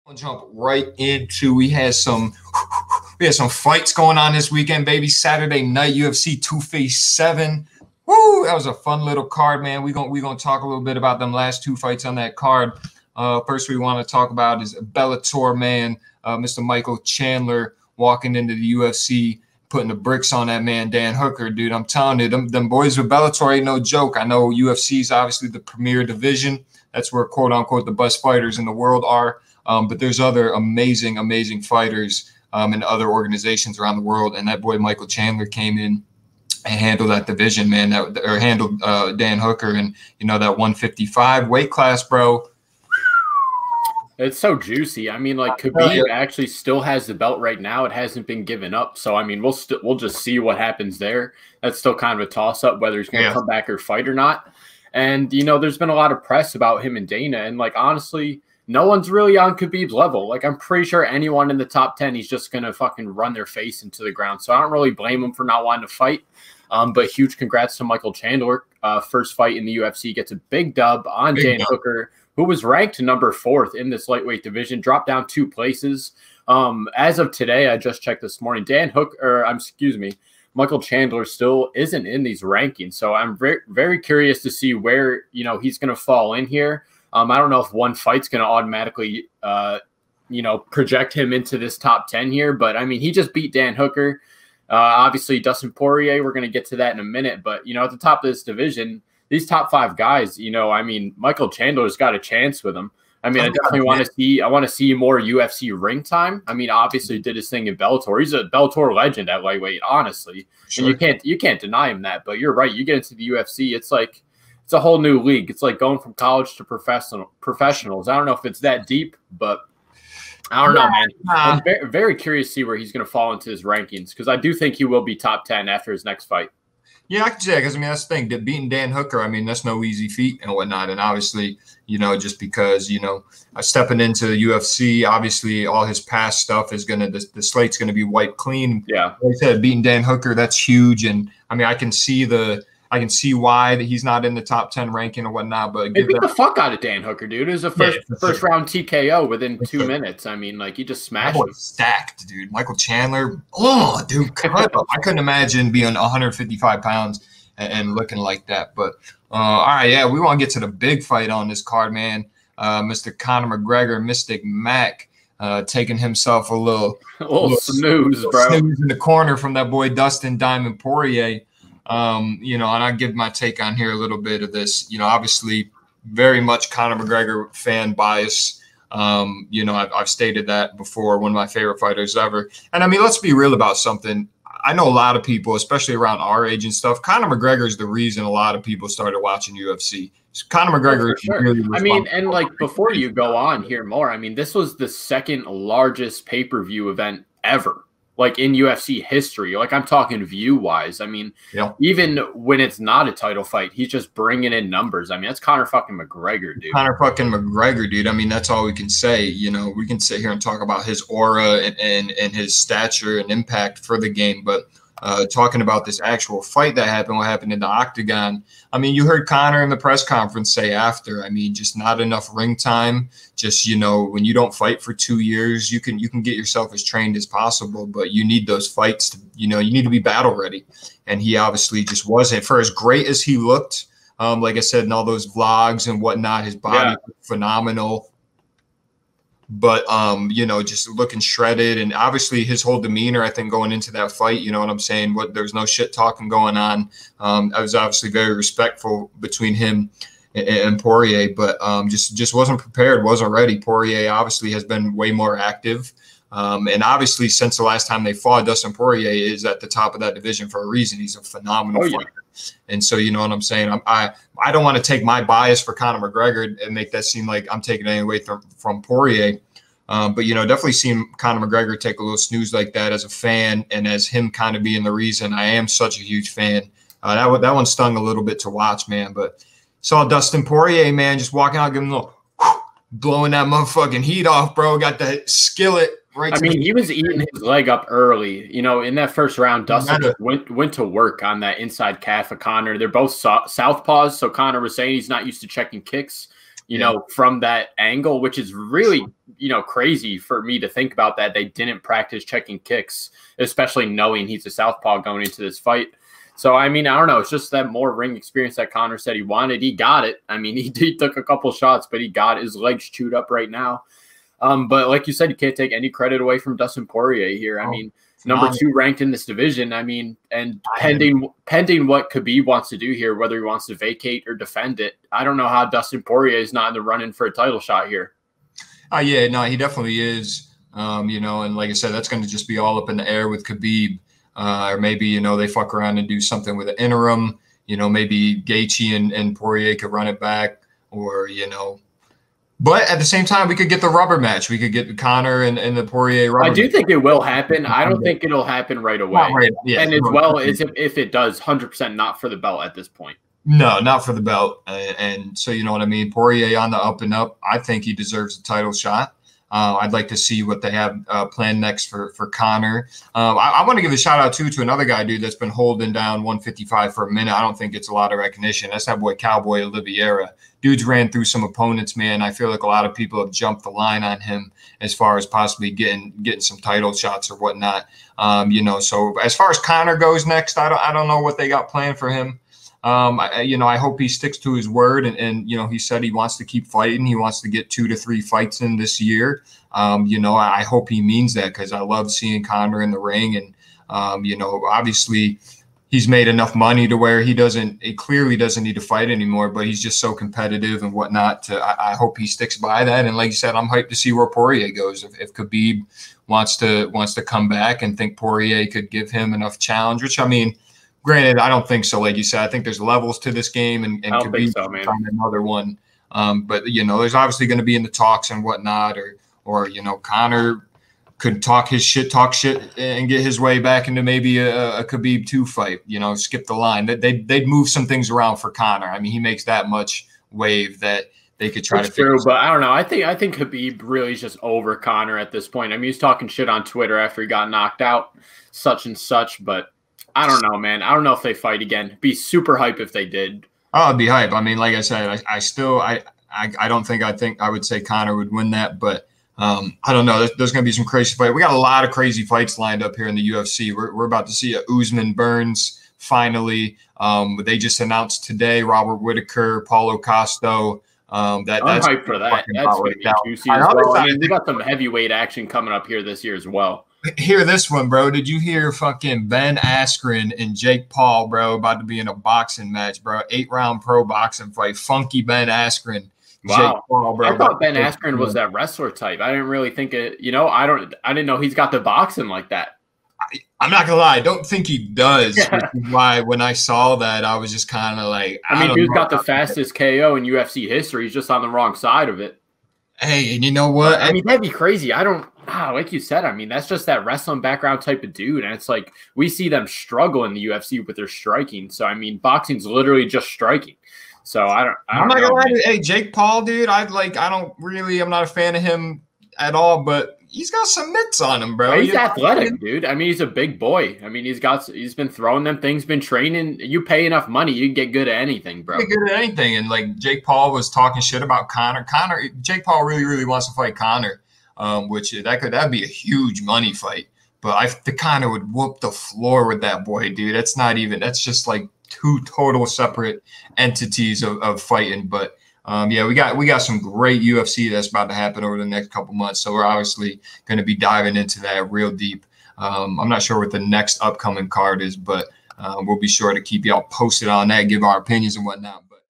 We'll jump right into we had some fights going on this weekend, baby. Saturday night UFC 257. Woo! That was a fun little card, man. We're gonna talk a little bit about them last two fights on that card. First we want to talk about is Bellator, man. Mr. Michael Chandler walking into the UFC, putting the bricks on that man, Dan Hooker, dude. I'm telling you, them boys with Bellator ain't no joke. I know UFC is obviously the premier division. That's where, quote unquote, the best fighters in the world are. But there's other amazing, amazing fighters in other organizations around the world. And that boy, Michael Chandler, came in and handled that division, man, or handled Dan Hooker. And, you know, that 155 weight class, bro. It's so juicy. I mean, like, Khabib actually still has the belt right now. It hasn't been given up. So, I mean, we'll just see what happens there. That's still kind of a toss-up whether he's going to come back or fight or not. And, you know, there's been a lot of press about him and Dana. And, like, honestly, no one's really on Khabib's level. Like, I'm pretty sure anyone in the top 10, he's just going to fucking run their face into the ground. So I don't really blame him for not wanting to fight. But huge congrats to Michael Chandler. First fight in the UFC, gets a big dub on Dan Hooker, who was ranked number 4th in this lightweight division, dropped down 2 places. As of today, I just checked this morning, Michael Chandler still isn't in these rankings. So I'm very, very curious to see where, you know, he's going to fall in here. I don't know if one fight's going to automatically, you know, project him into this top 10 here. But, I mean, he just beat Dan Hooker. Obviously, Dustin Poirier, we're going to get to that in a minute. But, you know, at the top of this division, these top 5 guys, you know, I mean, Michael Chandler's got a chance with him. I mean, I definitely want to see more UFC ring time. I mean, obviously did his thing in Bellator. He's a Bellator legend at lightweight, honestly. Sure. And you can't deny him that. But you're right. You get into the UFC, it's like it's a whole new league. It's like going from college to professionals. I don't know if it's that deep, but I don't know, man. I'm very, very curious to see where he's going to fall into his rankings, because I do think he will be top 10 after his next fight. Yeah, I can see that, because, I mean, that's the thing. Beating Dan Hooker, I mean, that's no easy feat and whatnot. And obviously, you know, just because, you know, stepping into the UFC, obviously all his past stuff is going to – the slate's going to be wiped clean. Yeah. Like I said, beating Dan Hooker, that's huge. And, I mean, I can see why that he's not in the top 10 ranking or whatnot. But he beat the fuck out of Dan Hooker, dude. It was a first round TKO within 2 minutes. I mean, like, he just smashed him. Stacked, dude. Michael Chandler, oh, dude, I couldn't imagine being 155 pounds and looking like that. But all right, yeah, we want to get to the big fight on this card, man. Mr. Conor McGregor, Mystic Mac, taking himself a little snooze, bro. Snooze in the corner from that boy Dustin Diamond Poirier. You know, and I'll give my take on here a little bit of this. You know, obviously very much Conor McGregor fan bias. You know, I've stated that before, one of my favorite fighters ever. And I mean, let's be real about something. I know a lot of people, especially around our age and stuff, Conor McGregor is the reason a lot of people started watching UFC. Conor McGregor is really responsible. I mean, and like, before you go on here more, I mean, this was the 2nd largest pay-per-view event ever, like, in UFC history. Like, I'm talking view-wise. I mean, even when it's not a title fight, he's just bringing in numbers. I mean, that's Conor fucking McGregor, dude. Conor fucking McGregor, dude. I mean, that's all we can say. You know, we can sit here and talk about his aura and his stature and impact for the game. But talking about this actual fight that happened, what happened in the octagon, I mean, you heard Conor in the press conference say after, I mean, just not enough ring time. Just, you know, when you don't fight for 2 years, you can get yourself as trained as possible, but you need those fights to, you know, you need to be battle ready. And he obviously just wasn't. For as great as he looked, like I said, in all those vlogs and whatnot, his body was phenomenal. But, you know, just looking shredded, and obviously his whole demeanor, I think, going into that fight, you know what I'm saying? There was no shit talking going on. I was obviously very respectful between him and Poirier, but just wasn't prepared, wasn't ready. Poirier obviously has been way more active. And obviously since the last time they fought, Dustin Poirier is at the top of that division for a reason. He's a phenomenal fighter. And so, you know what I'm saying? I don't want to take my bias for Conor McGregor and make that seem like I'm taking any away from Poirier. But, you know, definitely seen Conor McGregor take a little snooze like that as a fan, and as him kind of being the reason I am such a huge fan. That one stung a little bit to watch, man. But saw Dustin Poirier, man, just walking out, giving a little blowing that motherfucking heat off, bro. Got that skillet right. I mean, he was eating his leg up early. You know, in that first round, Dustin went to work on that inside calf of Conor. They're both southpaws, so Conor was saying he's not used to checking kicks. you know, from that angle, which is really, you know, crazy for me to think about that they didn't practice checking kicks, especially knowing he's a southpaw going into this fight. So, I mean, I don't know. It's just that more ring experience that Conor said he wanted. He got it. I mean, he took a couple shots, but he got his legs chewed up right now. But like you said, you can't take any credit away from Dustin Poirier here. I mean, number 2 ranked in this division. I mean, and pending what Khabib wants to do here, whether he wants to vacate or defend it, I don't know how Dustin Poirier is not in the running for a title shot here. Yeah, no, he definitely is. You know, and like I said, that's going to just be all up in the air with Khabib. Or maybe, you know, they fuck around and do something with an interim. You know, maybe Gaethje and Poirier could run it back, or, you know. But at the same time, we could get the rubber match. We could get Conor and the Poirier rubber I do think it will happen. I don't think it'll happen right away. Right, yeah, and as well as if it does, 100% not for the belt at this point. No, not for the belt. And so, you know what I mean? Poirier on the up and up. I think he deserves a title shot. I'd like to see what they have planned next for Conor. I want to give a shout out to another guy, dude, that's been holding down 155 for a minute. I don't think it's a lot of recognition. That's that boy Cowboy Oliveira. Dude's ran through some opponents, man. I feel like a lot of people have jumped the line on him as far as possibly getting some title shots or whatnot. You know, so as far as Conor goes next, I don't know what they got planned for him. You know, I hope he sticks to his word, and you know, he said he wants to keep fighting. He wants to get 2 to 3 fights in this year. You know, I hope he means that, because I love seeing Conor in the ring, and you know, obviously he's made enough money to where he clearly doesn't need to fight anymore, but he's just so competitive and whatnot. I hope he sticks by that. And like you said, I'm hyped to see where Poirier goes. If Khabib wants to come back and think Poirier could give him enough challenge, which, I mean, granted, I don't think so. Like you said, I think there's levels to this game, and I don't think so, man. Another one. But you know, there's obviously going to be in the talks and whatnot, or you know, Conor could talk shit, and get his way back into maybe a Khabib 2 fight. You know, skip the line. They'd move some things around for Conor. I mean, he makes that much wave that they could try to. True, but I don't know. I think Khabib really is just over Conor at this point. I mean, he's talking shit on Twitter after he got knocked out, such and such, but I don't know, man. I don't know if they fight again. Be super hype if they did. Oh, it'd be hype. I mean, like I said, I don't think I would say Conor would win that, but I don't know. There's going to be some crazy fight. We got a lot of crazy fights lined up here in the UFC. We're about to see a Usman Burns finally. They just announced today Robert Whittaker, Paulo Costo. I'm hyped for that. That's going to be juicy as well. I mean, we got some heavyweight action coming up here this year as well. Hear this one, bro. Did you hear fucking Ben Askren and Jake Paul, bro, about to be in a boxing match, bro? 8-round pro boxing fight. Funky Ben Askren. Wow. Jake Paul, bro. I thought Ben Askren was that wrestler type. I didn't really think it, you know, I didn't know he's got the boxing like that. I'm not gonna lie, I don't think he does. Which is why when I saw that, I was just kind of like, I mean, dude's got the fastest KO in UFC history. He's just on the wrong side of it. Hey, and you know what? I mean, that'd be crazy. Like you said, I mean, that's just that wrestling background type of dude. And it's like, we see them struggle in the UFC with their striking. So, I mean, boxing's literally just striking. So, I'm not gonna lie. Hey, Jake Paul, dude, I'm not a fan of him at all, but he's got some mitts on him, bro. He's athletic, dude. I mean, he's a big boy. I mean, he's been throwing them things, been training. You pay enough money, you can get good at anything, bro. Get good at anything. And like Jake Paul was talking shit about Conor. Jake Paul really, really wants to fight Conor, which that'd be a huge money fight. But the Conor would whoop the floor with that boy, dude. That's just like 2 total separate entities of fighting. But yeah, we got some great UFC that's about to happen over the next couple months. So we're obviously going to be diving into that real deep. I'm not sure what the next upcoming card is, but we'll be sure to keep y'all posted on that, give our opinions and whatnot. But